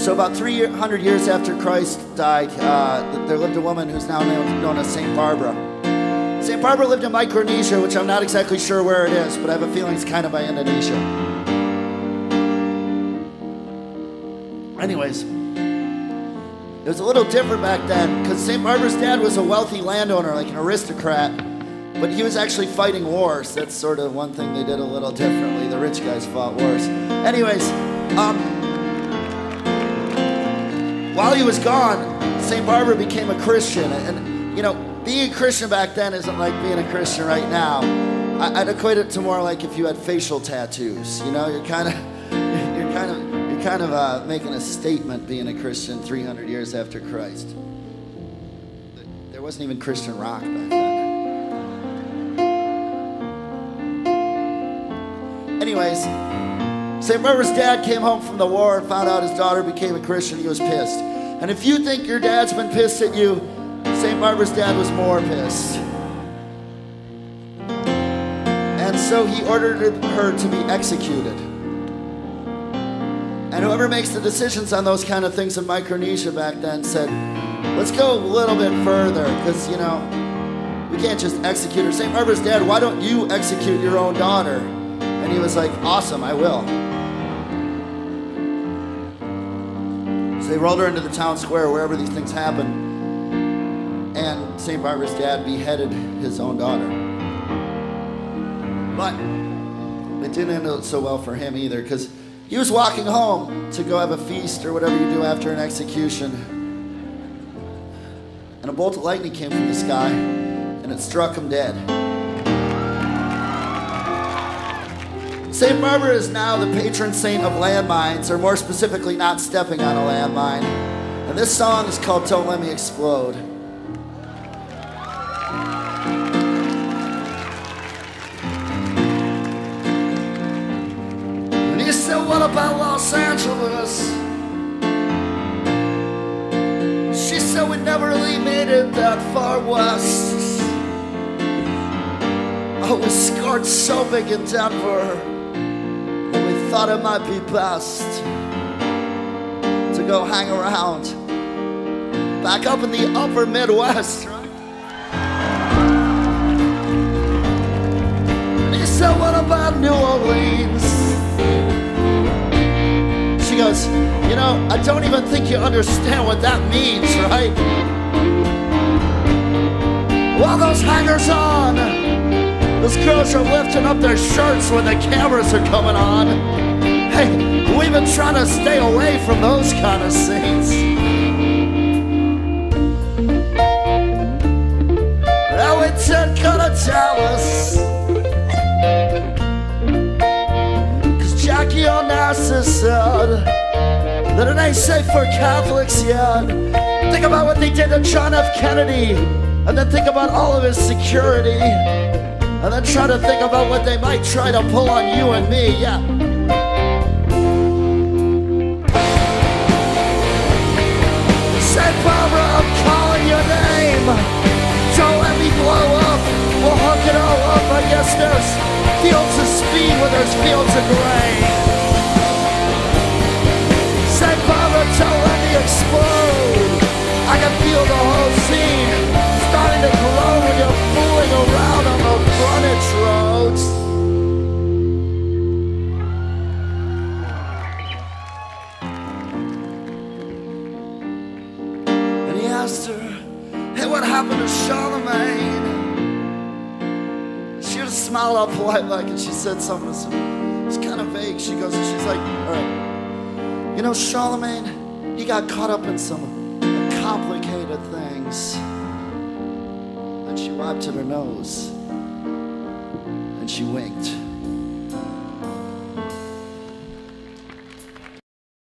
So about 300 years after Christ died, there lived a woman who's now known as St. Barbara. St. Barbara lived in Micronesia, which I'm not exactly sure where it is, but I have a feeling it's kind of by Indonesia. Anyways, it was a little different back then, because St. Barbara's dad was a wealthy landowner, like an aristocrat, but he was actually fighting wars. That's sort of one thing they did a little differently. The rich guys fought wars. Anyways, while he was gone, St. Barbara became a Christian. And, you know, being a Christian back then isn't like being a Christian right now. I'd equate it to more like if you had facial tattoos. You know, you're kind of making a statement being a Christian 300 years after Christ. There wasn't even Christian rock back then. Anyways, St. Barbara's dad came home from the war and found out his daughter became a Christian. He was pissed. And if you think your dad's been pissed at you, St. Barbara's dad was more pissed. And so he ordered her to be executed. And whoever makes the decisions on those kind of things in Micronesia back then said, let's go a little bit further, because, you know, we can't just execute her. St. Barbara's dad, why don't you execute your own daughter? And he was like, awesome, I will. So they rolled her into the town square, wherever these things happen, and St. Barbara's dad beheaded his own daughter. But it didn't end out so well for him either, because he was walking home to go have a feast or whatever you do after an execution, and a bolt of lightning came from the sky, and it struck him dead. St. Barbara is now the patron saint of landmines, or more specifically, not stepping on a landmine. And this song is called Don't Let Me Explode. And he said, what about Los Angeles? She said, we never really made it that far west. I was scarred so big in Denver, thought it might be best to go hang around back up in the upper Midwest, right? And he said, what about New Orleans? She goes, you know, I don't even think you understand what that means, right? While those hangers on, those girls are lifting up their shirts when the cameras are coming on. Hey, we've been trying to stay away from those kind of scenes. Now we did go to Dallas, 'cause Jackie Onassis said that it ain't safe for Catholics yet. Think about what they did to John F. Kennedy, and then think about all of his security, and then try to think about what they might try to pull on you and me, yeah. St. Barbara, I'm calling your name. Don't let me blow up. We'll hook it all up. I guess there's fields of speed where there's fields of grain. St. Barbara, don't let me explode. I can feel the whole scene starting to glow when you're fooling around on the frontage roads. And he asked her, hey, what happened to Charlemagne? She just smiled all polite like, and she said something, it's kind of vague. She's like, all right, you know, Charlemagne, he got caught up in some complicated things. Then she wiped at her nose and she winked.